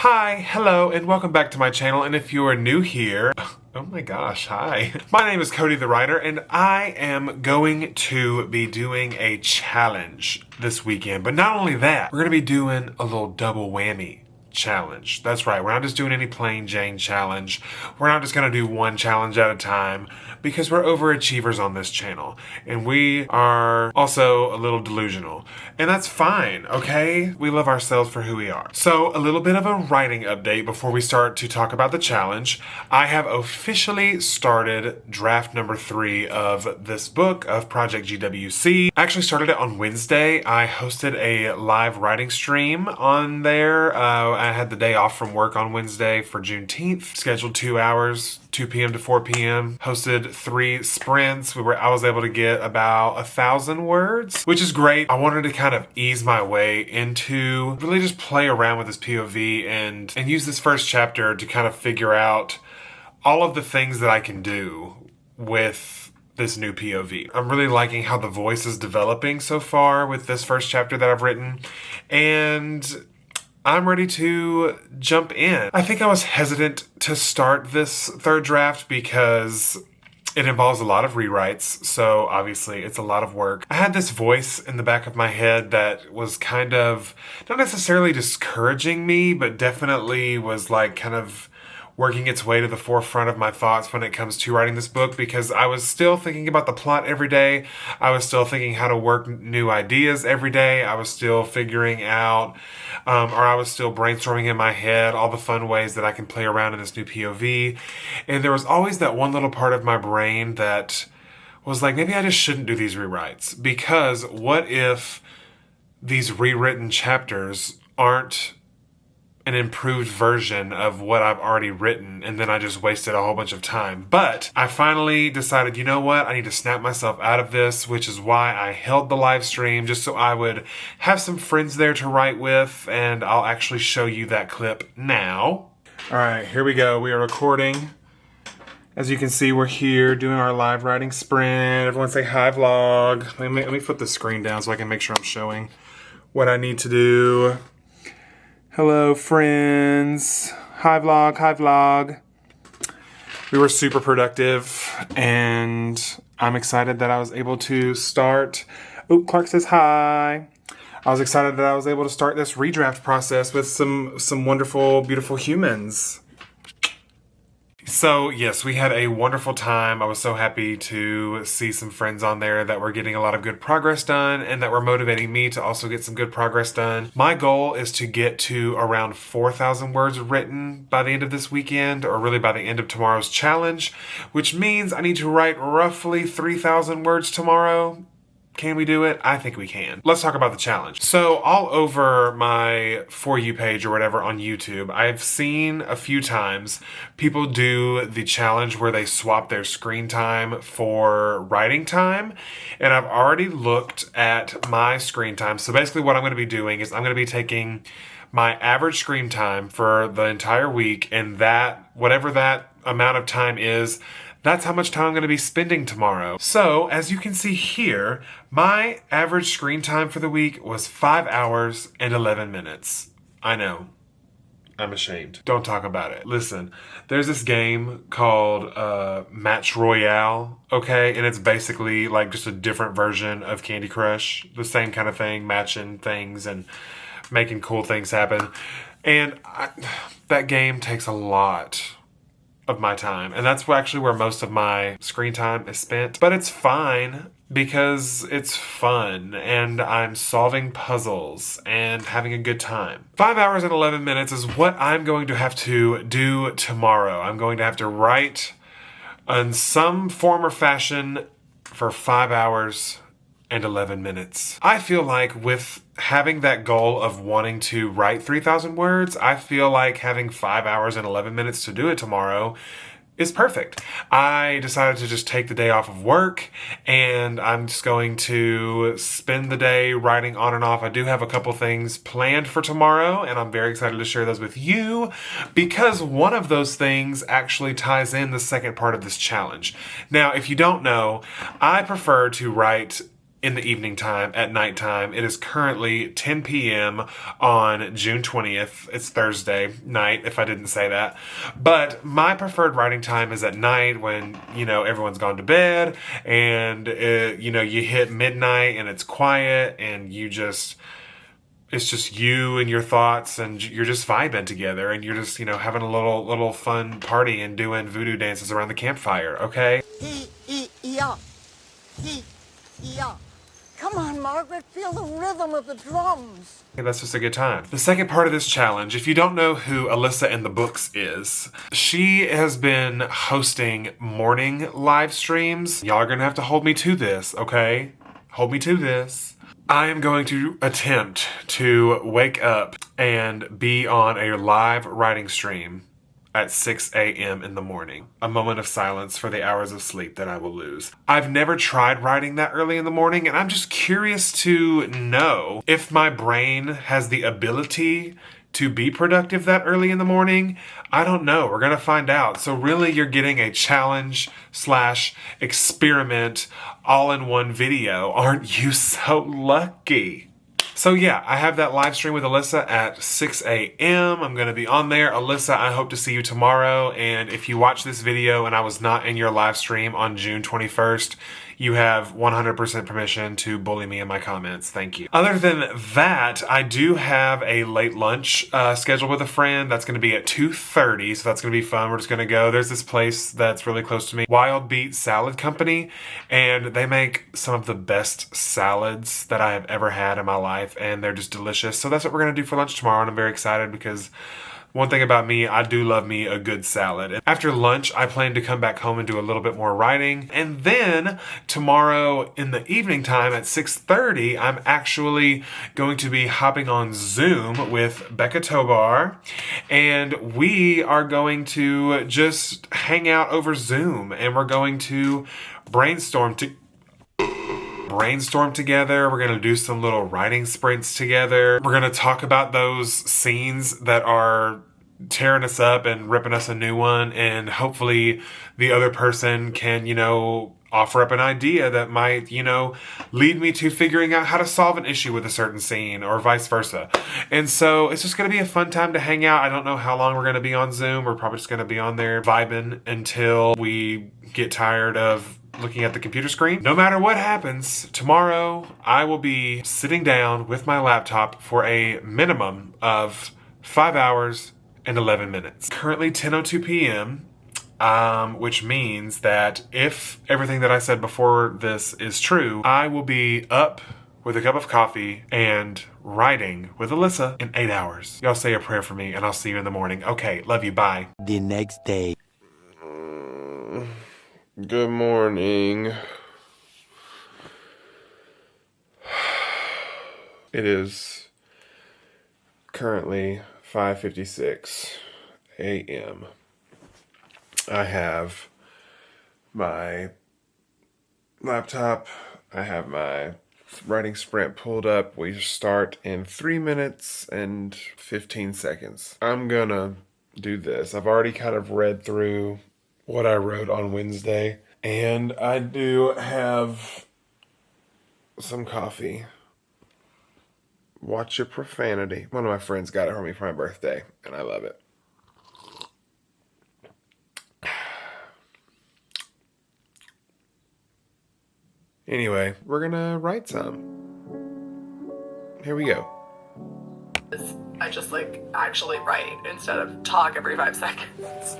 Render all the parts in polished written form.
Hi, hello, and welcome back to my channel, and if you are new here, oh my gosh, hi. My name is Cody the Writer, and I am going to be doing a challenge this weekend. But not only that, we're going to be doing a little double whammy challenge. That's right, we're not just doing any plain Jane challenge. We're not just going to do one challenge at a time, because we're overachievers on this channel. And we are also a little delusional. And that's fine, okay? We love ourselves for who we are. So, a little bit of a writing update before we start to talk about the challenge. I have officially started draft number 3 of this book, of Project GWC. I actually started it on Wednesday. I hosted a live writing stream on there. I had the day off from work on Wednesday for Juneteenth. Scheduled 2 hours, 2 p.m. to 4 p.m. Hosted 3 sprints. I was able to get about 1,000 words, which is great. I wanted to kind of ease my way into really just play around with this POV and use this first chapter to kind of figure out all of the things that I can do with this new POV. I'm really liking how the voice is developing so far with this first chapter that I've written, and I'm ready to jump in. I think I was hesitant to start this third draft because it involves a lot of rewrites, so obviously it's a lot of work. I had this voice in the back of my head that was kind of, not necessarily discouraging me, but definitely was like kind of working its way to the forefront of my thoughts when it comes to writing this book, because I was still thinking about the plot every day. I was still thinking how to work new ideas every day. I was still figuring out, or I was still brainstorming in my head all the fun ways that I can play around in this new POV. And there was always that one little part of my brain that was like, maybe I just shouldn't do these rewrites, because what if these rewritten chapters aren't an improved version of what I've already written, and then I just wasted a whole bunch of time. But I finally decided, you know what, I need to snap myself out of this, which is why I held the live stream, just so I would have some friends there to write with, and I'll actually show you that clip now. All right, here we go. We are recording. As you can see, we're here doing our live writing sprint. Everyone say hi, vlog. Let me flip the screen down so I can make sure I'm showing what I need to do. Hello, friends. Hi, vlog. Hi, vlog. We were super productive, and I'm excited that I was able to start. Oh, Clark says hi. I was excited that I was able to start this redraft process with some wonderful, beautiful humans. So, yes, we had a wonderful time. I was so happy to see some friends on there that were getting a lot of good progress done and that were motivating me to also get some good progress done. My goal is to get to around 4,000 words written by the end of this weekend, or really by the end of tomorrow's challenge, which means I need to write roughly 3,000 words tomorrow. Can we do it? I think we can. Let's talk about the challenge. So all over my For You page or whatever on YouTube, I've seen a few times people do the challenge where they swap their screen time for writing time. And I've already looked at my screen time. So basically what I'm going to be doing is I'm going to be taking my average screen time for the entire week, and that, whatever that amount of time is, that's how much time I'm going to be spending tomorrow. So, as you can see here, my average screen time for the week was 5 hours and 11 minutes. I know. I'm ashamed. Don't talk about it. Listen, there's this game called Match Royale, okay? And it's basically like just a different version of Candy Crush. The same kind of thing, matching things and making cool things happen. And that game takes a lot of my time, and that's actually where most of my screen time is spent. But it's fine because it's fun and I'm solving puzzles and having a good time. 5 hours and 11 minutes is what I'm going to have to do tomorrow. I'm going to have to write in some form or fashion for 5 hours and 11 minutes. I feel like with having that goal of wanting to write 3,000 words, I feel like having 5 hours and 11 minutes to do it tomorrow is perfect. I decided to just take the day off of work, and I'm just going to spend the day writing on and off. I do have a couple things planned for tomorrow, and I'm very excited to share those with you, because one of those things actually ties in the second part of this challenge. Now, if you don't know, I prefer to write in the evening time, at nighttime. It is currently 10 p.m. on June 20th. It's Thursday night, if I didn't say that. But my preferred writing time is at night when, you know, everyone's gone to bed and, you know, you hit midnight and it's quiet and it's just you and your thoughts, and you're just vibing together, and you're just, you know, having a little fun party and doing voodoo dances around the campfire, okay? Yeah. Yeah. Come on, Margaret, feel the rhythm of the drums. Okay, that's just a good time. The second part of this challenge, if you don't know who Alyssa in the Books is, she has been hosting morning live streams. Y'all are gonna have to hold me to this, okay? Hold me to this. I am going to attempt to wake up and be on a live writing stream at 6 a.m. in the morning. A moment of silence for the hours of sleep that I will lose. I've never tried writing that early in the morning, and I'm just curious to know if my brain has the ability to be productive that early in the morning. I don't know. We're gonna find out. So really, you're getting a challenge / experiment all in one video. Aren't you so lucky? So yeah, I have that live stream with Alyssa at 6 a.m. I'm going to be on there. Alyssa, I hope to see you tomorrow. And if you watch this video and I was not in your live stream on June 21st, you have 100% permission to bully me in my comments. Thank you. Other than that, I do have a late lunch scheduled with a friend. That's going to be at 2:30, so that's going to be fun. We're just going to go. There's this place that's really close to me, Wild Beet Salad Company, and they make some of the best salads that I have ever had in my life, and they're just delicious. So that's what we're going to do for lunch tomorrow, and I'm very excited because one thing about me, I do love me a good salad. After lunch, I plan to come back home and do a little bit more writing. And then tomorrow in the evening time at 6:30, I'm actually going to be hopping on Zoom with Becca Tobar. And we are going to just hang out over Zoom. And we're going to brainstorm together. We're going to do some little writing sprints together. We're going to talk about those scenes that are tearing us up and ripping us a new one. And hopefully the other person can, you know, offer up an idea that might, you know, lead me to figuring out how to solve an issue with a certain scene or vice versa. And so it's just going to be a fun time to hang out. I don't know how long we're going to be on Zoom. We're probably just going to be on there vibing until we get tired of looking at the computer screen. No matter what happens, tomorrow I will be sitting down with my laptop for a minimum of 5 hours and 11 minutes. Currently 10:02 p.m., which means that if everything that I said before this is true, I will be up with a cup of coffee and writing with Alyssa in 8 hours. Y'all say a prayer for me and I'll see you in the morning. Okay, love you, bye. The next day. Good morning. It is currently 5:56 a.m. I have my laptop. I have my writing sprint pulled up. We start in 3 minutes and 15 seconds. I'm gonna do this. I've already kind of read through what I wrote on Wednesday, and I do have some coffee. Watch your profanity. One of my friends got it for me for my birthday, and I love it. Anyway, we're gonna write some. Here we go. I just like actually write instead of talk every 5 seconds.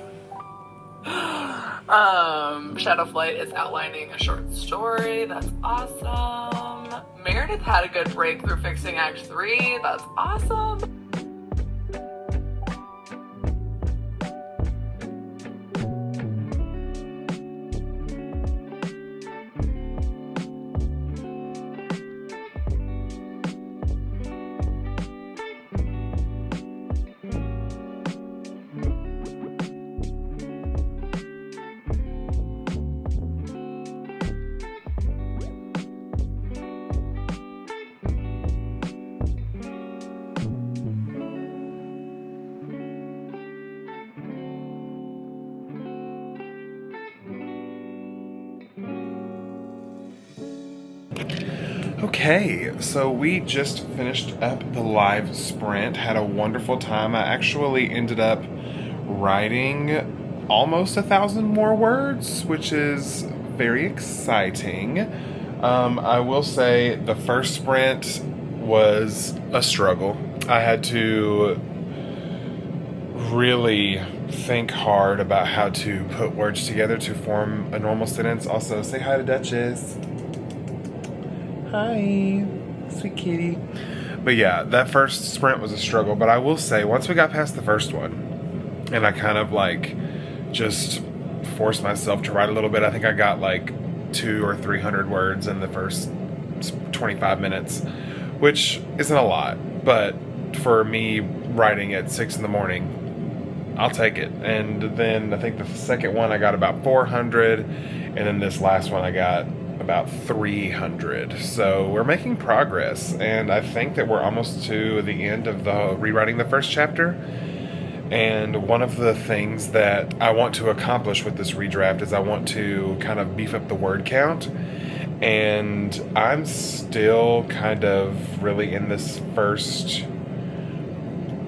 Shadow Flight is outlining a short story. That's awesome. Meredith had a good breakthrough fixing Act 3. That's awesome. Okay, so we just finished up the live sprint, had a wonderful time. I actually ended up writing almost 1,000 more words, which is very exciting. I will say the first sprint was a struggle. I had to really think hard about how to put words together to form a normal sentence. Also, say hi to Duchess. Hi, sweet kitty. But yeah, that first sprint was a struggle. But I will say, once we got past the first one, and I kind of like just forced myself to write a little bit. I think I got like 200 or 300 words in the first 25 minutes, which isn't a lot. But for me, writing at 6 in the morning, I'll take it. And then I think the second one I got about 400, and then this last one I got about 300. So we're making progress, and I think that we're almost to the end of the rewriting the first chapter. And one of the things that I want to accomplish with this redraft is I want to kind of beef up the word count. And I'm still kind of really in this first,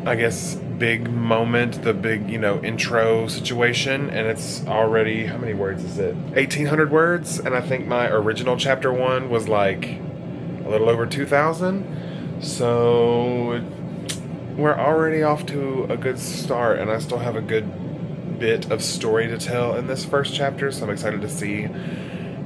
I guess, big moment, the big, intro situation, and it's already, how many words is it? 1,800 words, and I think my original chapter 1 was like a little over 2,000, so we're already off to a good start, and I still have a good bit of story to tell in this first chapter, so I'm excited to see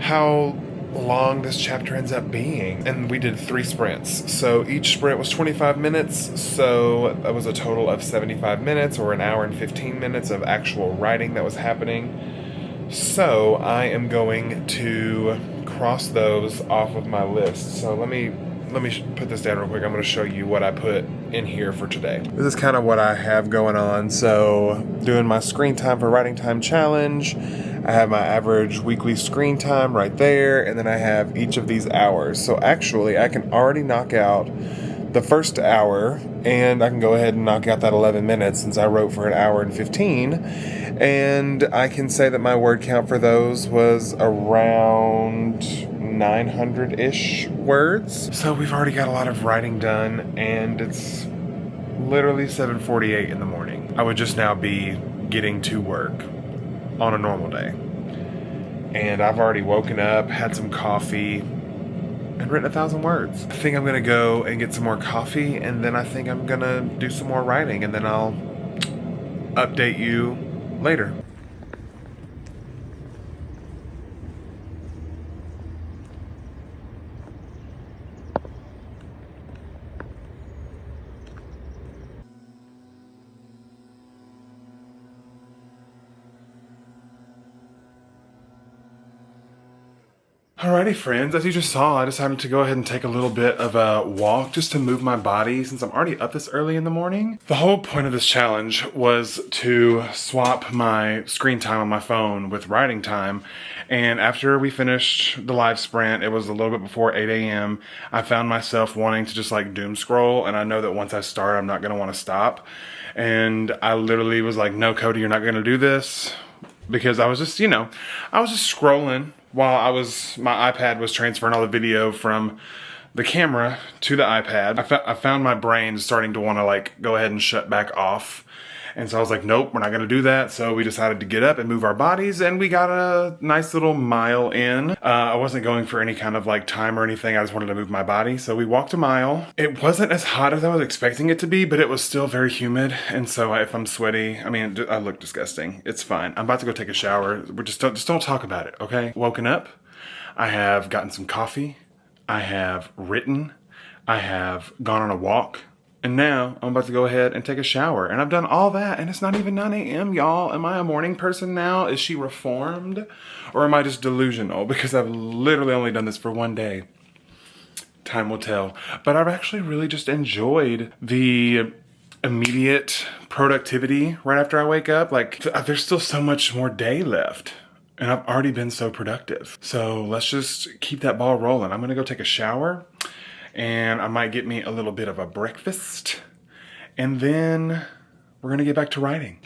how long this chapter ends up being. And we did 3 sprints, so each sprint was 25 minutes, so that was a total of 75 minutes, or an hour and 15 minutes of actual writing that was happening. So I am going to cross those off of my list. So let me put this down real quick. I'm going to show you what I put in here for today. This is kind of what I have going on. So doing my screen time for writing time challenge. I have my average weekly screen time right there, and then I have each of these hours. So actually, I can already knock out the first hour, and I can go ahead and knock out that 11 minutes since I wrote for an hour and 15. And I can say that my word count for those was around 900-ish words. So we've already got a lot of writing done, and it's literally 7:48 in the morning. I would just now be getting to work on a normal day. And I've already woken up, had some coffee, and written 1,000 words. I think I'm gonna go and get some more coffee, and then I think I'm gonna do some more writing, and then I'll update you later. Alrighty friends, as you just saw, I decided to go ahead and take a little bit of a walk just to move my body since I'm already up this early in the morning. The whole point of this challenge was to swap my screen time on my phone with writing time, and after we finished the live sprint, it was a little bit before 8 a.m. I found myself wanting to just like doom scroll, and I know that once I start I'm not going to want to stop, and I literally was like, no Cody, you're not going to do this, because I was just, I was just scrolling while my iPad was transferring all the video from the camera to the iPad. I found my brain starting to want to like go ahead and shut back off. And so I was like, nope, we're not going to do that. So we decided to get up and move our bodies, and we got a nice little mile in. I wasn't going for any kind of like time or anything. I just wanted to move my body. So we walked a mile. It wasn't as hot as I was expecting it to be, but it was still very humid. And so if I'm sweaty, I look disgusting. It's fine. I'm about to go take a shower. Just don't talk about it, okay? Woken up. I have gotten some coffee. I have written. I have gone on a walk. And now I'm about to go ahead and take a shower. And I've done all that, and it's not even 9 a.m., y'all. Am I a morning person now? Is she reformed? Or am I just delusional? Because I've literally only done this for one day. Time will tell. But I've actually really just enjoyed the immediate productivity right after I wake up. Like, there's still so much more day left. And I've already been so productive. So let's just keep that ball rolling. I'm gonna go take a shower, and I might get me a little bit of a breakfast, and then we're gonna get back to writing.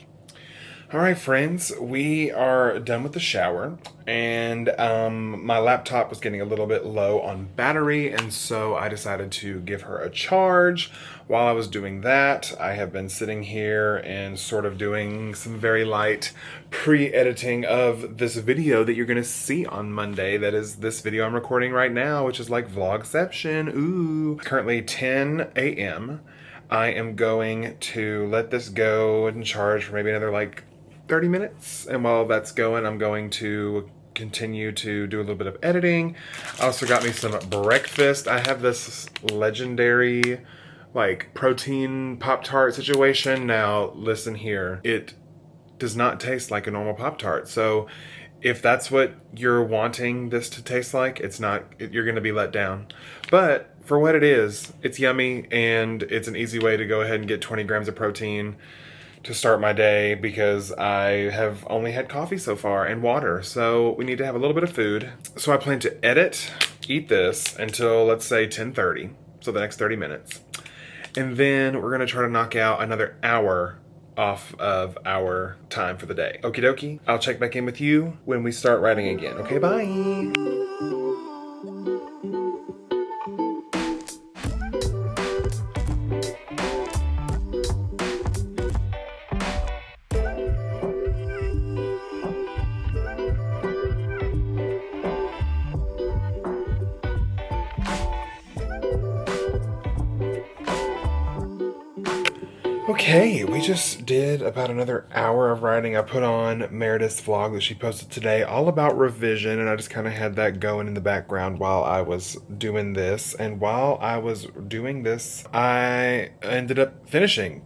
All right, friends, we are done with the shower. and my laptop was getting a little bit low on battery, and so I decided to give her a charge. While I was doing that, I have been sitting here and sort of doing some very light pre-editing of this video that you're gonna see on Monday. That is this video I'm recording right now, which is like vlogception. Ooh. Currently 10 a.m. I am going to let this go and charge for maybe another like 30 minutes, and while that's going, I'm going to continue to do a little bit of editing. I also got me some breakfast. I have this legendary like protein Pop-Tart situation. Now listen here, it does not taste like a normal Pop-Tart, so if that's what you're wanting this to taste like, it's not, you're gonna be let down. But for what it is, it's yummy, and it's an easy way to go ahead and get 20 grams of protein to start my day, because I have only had coffee so far and water, so we need to have a little bit of food. So I plan to eat this until, let's say, 10:30, so the next 30 minutes. And then we're gonna try to knock out another hour off of our time for the day. Okie dokie, I'll check back in with you when we start writing again. Okay, bye. Okay, we just did about another hour of writing. I put on Meredith's vlog that she posted today, all about revision, and I just kind of had that going in the background while I was doing this. And while I was doing this, I ended up finishing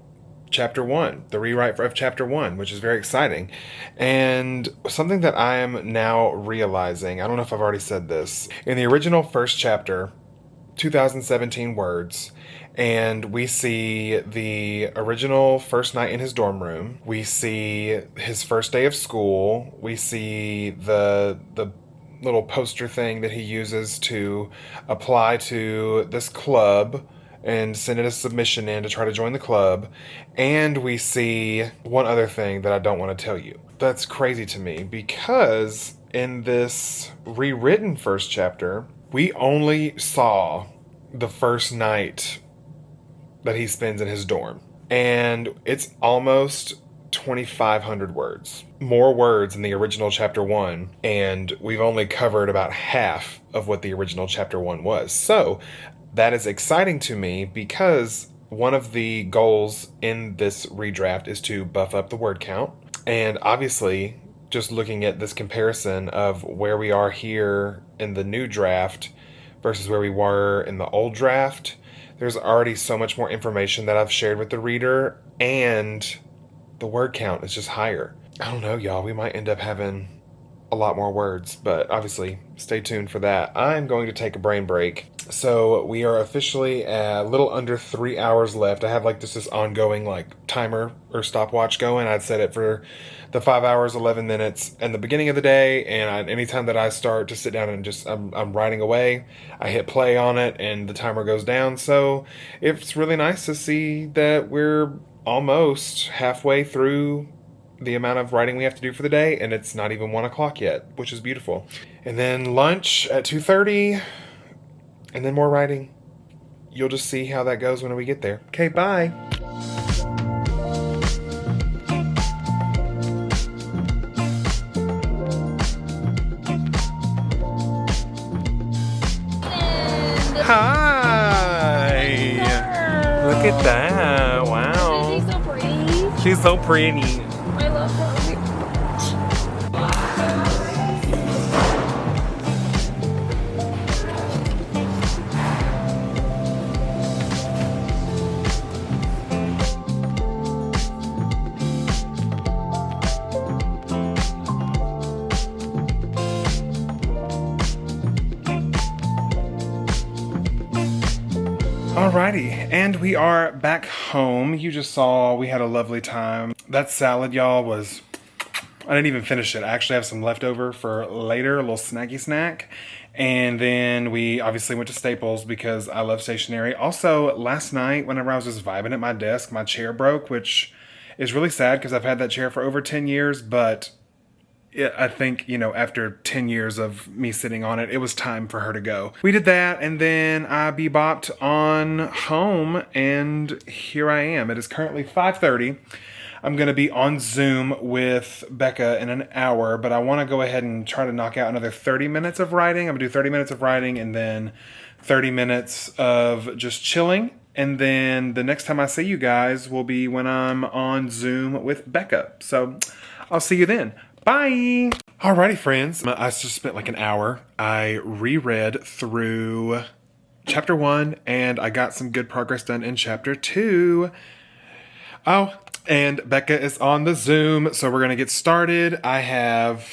chapter 1, the rewrite of chapter 1, which is very exciting. And something that I am now realizing, I don't know if I've already said this, in the original first chapter, 2017 words, and we see the original first night in his dorm room. We see his first day of school. We see the little poster thing that he uses to apply to this club and send in a submission in to try to join the club. And we see one other thing that I don't want to tell you. That's crazy to me, because in this rewritten first chapter, we only saw the first night that he spends in his dorm. And it's almost 2,500 words. More words in the original chapter 1, and we've only covered about half of what the original chapter 1 was. So that is exciting to me, because one of the goals in this redraft is to buff up the word count. And obviously, just looking at this comparison of where we are here in the new draft versus where we were in the old draft, there's already so much more information that I've shared with the reader, and the word count is just higher. I don't know, y'all, we might end up having a lot more words, but obviously stay tuned for that. I'm going to take a brain break. So we are officially a little under 3 hours left. I have like this ongoing like timer or stopwatch going. I'd set it for the 5 hours, 11 minutes in the beginning of the day, and anytime that I start to sit down and just I'm writing away, I hit play on it and the timer goes down. So it's really nice to see that we're almost halfway through the amount of writing we have to do for the day, and it's not even 1 o'clock yet, which is beautiful. And then lunch at 2:30, and then more writing. You'll just see how that goes when we get there. Okay, bye. Hi! Look at that, wow. She's so pretty. She's so pretty. I love her. Alrighty, and we are back home. You just saw we had a lovely time. That salad, y'all, was... I didn't even finish it. I actually have some leftover for later, a little snacky snack. And then we obviously went to Staples because I love stationery. Also, last night, whenever I was just vibing at my desk, my chair broke, which is really sad because I've had that chair for over 10 years, but I think, after 10 years of me sitting on it, it was time for her to go. We did that, and then I bebopped on home, and here I am. It is currently 5:30. I'm going to be on Zoom with Becca in an hour, but I want to go ahead and try to knock out another 30 minutes of writing. I'm going to do 30 minutes of writing and then 30 minutes of just chilling. And then the next time I see you guys will be when I'm on Zoom with Becca. So I'll see you then. Bye! Alrighty, friends. I just spent like an hour. I reread through chapter 1 and I got some good progress done in chapter 2. Oh, and Becca is on the Zoom, so we're going to get started. I have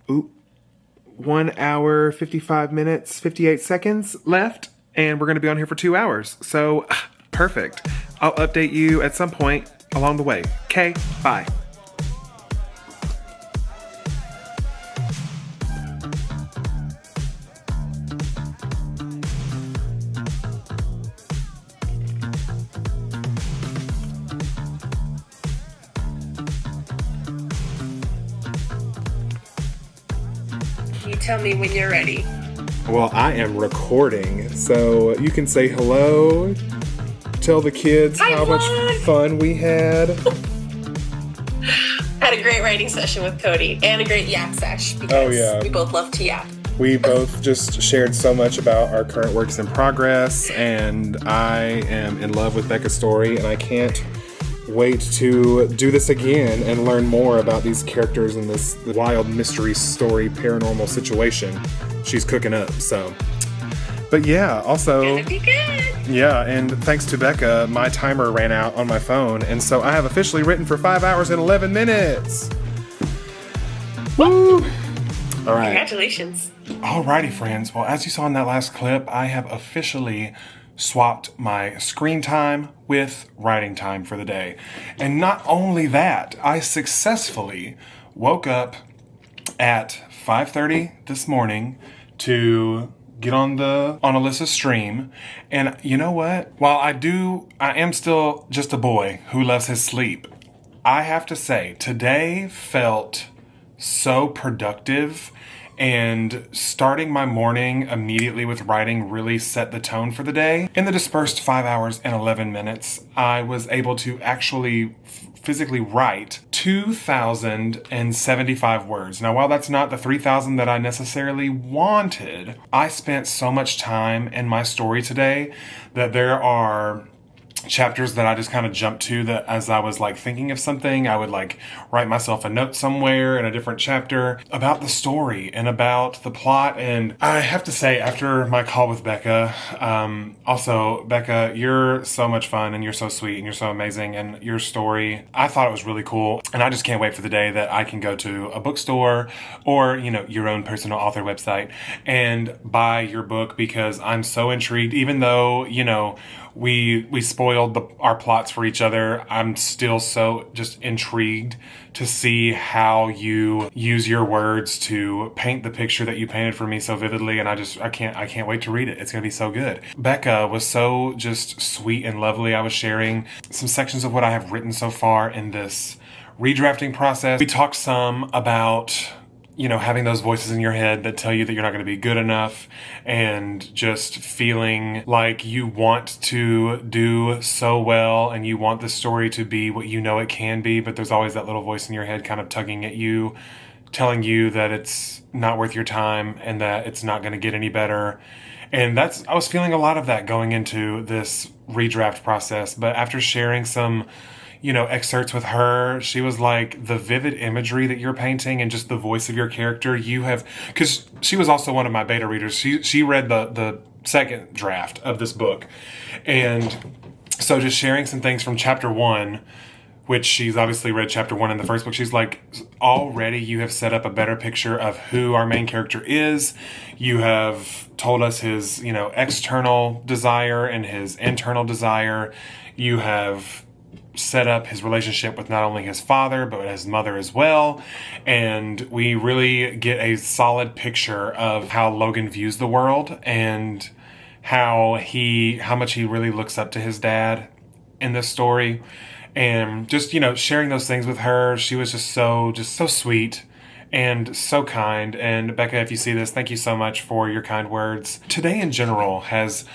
1 hour, 55 minutes, 58 seconds left, and we're going to be on here for 2 hours. So, perfect. I'll update you at some point along the way. Okay, bye. You tell me when you're ready. Well, I am recording, so you can say hello, tell the kids Hi, how much everyone. fun we had. Had a great writing session with Cody and a great yap sesh because Oh, yeah. we both love to yap. We both just shared so much about our current works in progress, and I am in love with Becca's story, and I can't wait to do this again and learn more about these characters in this wild mystery story paranormal situation she's cooking up. So, but yeah, also, Gonna be good. yeah, and thanks to Becca, my timer ran out on my phone, and so I have officially written for 5 hours and 11 minutes. Woo! All right. Congratulations. Alrighty, friends. Well, as you saw in that last clip, I have officially swapped my screen time with writing time for the day. And not only that, I successfully woke up at 5:30 this morning to get on Alyssa's stream. And you know what? While I am still just a boy who loves his sleep. I have to say, today felt so productive, and starting my morning immediately with writing really set the tone for the day. In the dispersed 5 hours and 11 minutes, I was able to actually physically write 2,075 words. Now, while that's not the 3,000 that I necessarily wanted, I spent so much time in my story today that there are chapters that I just kind of jumped to, that as I was like thinking of something, I would like write myself a note somewhere in a different chapter about the story and about the plot. And I have to say, after my call with Becca, also Becca, you're so much fun and you're so sweet and you're so amazing, and your story, I thought it was really cool. And I just can't wait for the day that I can go to a bookstore or, your own personal author website and buy your book, because I'm so intrigued. Even though, we spoiled our plots for each other, I'm still so just intrigued to see how you use your words to paint the picture that you painted for me so vividly. And I can't wait to read it. It's going to be so good. Becca was so just sweet and lovely. I was sharing some sections of what I have written so far in this redrafting process. We talked some about having those voices in your head that tell you that you're not going to be good enough, and just feeling like you want to do so well and you want the story to be what you know it can be, but there's always that little voice in your head kind of tugging at you, telling you that it's not worth your time and that it's not going to get any better. And I was feeling a lot of that going into this redraft process. But after sharing some excerpts with her, she was like, the vivid imagery that you're painting and just the voice of your character, because she was also one of my beta readers. She read the second draft of this book. And so just sharing some things from chapter 1, which she's obviously read chapter 1 in the first book. She's like, already you have set up a better picture of who our main character is. You have told us his, external desire and his internal desire. You have set up his relationship with not only his father, but his mother as well. And we really get a solid picture of how Logan views the world and how much he really looks up to his dad in this story. And just, sharing those things with her, she was just so sweet and so kind. And Becca, if you see this, thank you so much for your kind words. Today in general has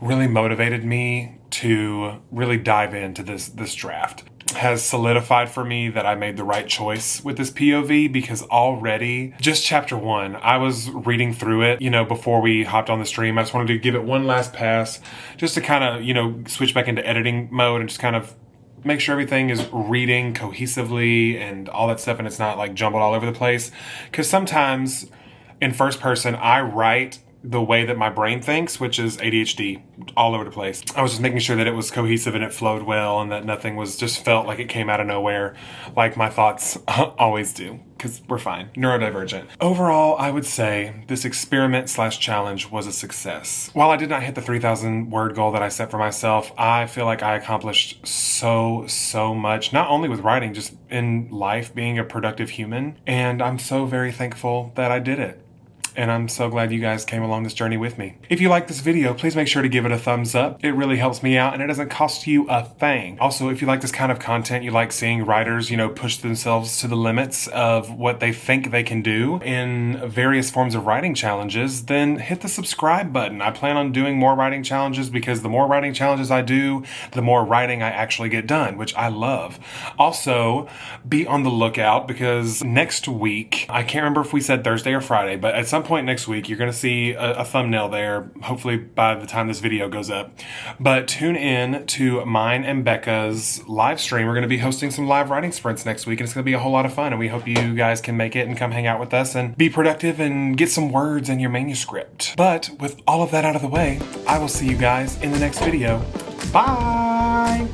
really motivated me to really dive into this draft. Has solidified for me that I made the right choice with this POV, because already, just chapter 1, I was reading through it, before we hopped on the stream. I just wanted to give it one last pass, just to kind of, switch back into editing mode and just kind of make sure everything is reading cohesively and all that stuff, and it's not like jumbled all over the place. Because sometimes in first person, I write the way that my brain thinks, which is ADHD all over the place. I was just making sure that it was cohesive and it flowed well, and that nothing was just felt like it came out of nowhere, like my thoughts always do, because we're fine. Neurodivergent. Overall, I would say this experiment/challenge was a success. While I did not hit the 3,000 word goal that I set for myself, I feel like I accomplished so much, not only with writing, just in life, being a productive human. And I'm so very thankful that I did it. And I'm so glad you guys came along this journey with me. If you like this video, please make sure to give it a thumbs up. It really helps me out and it doesn't cost you a thing. Also, if you like this kind of content, you like seeing writers, push themselves to the limits of what they think they can do in various forms of writing challenges, then hit the subscribe button. I plan on doing more writing challenges, because the more writing challenges I do, the more writing I actually get done, which I love. Also, be on the lookout, because next week, I can't remember if we said Thursday or Friday, but at some point next week, you're going to see a thumbnail there, hopefully by the time this video goes up. But tune in to mine and Becca's live stream. We're going to be hosting some live writing sprints next week, and it's going to be a whole lot of fun, and we hope you guys can make it and come hang out with us and be productive and get some words in your manuscript. But with all of that out of the way, I will see you guys in the next video. Bye!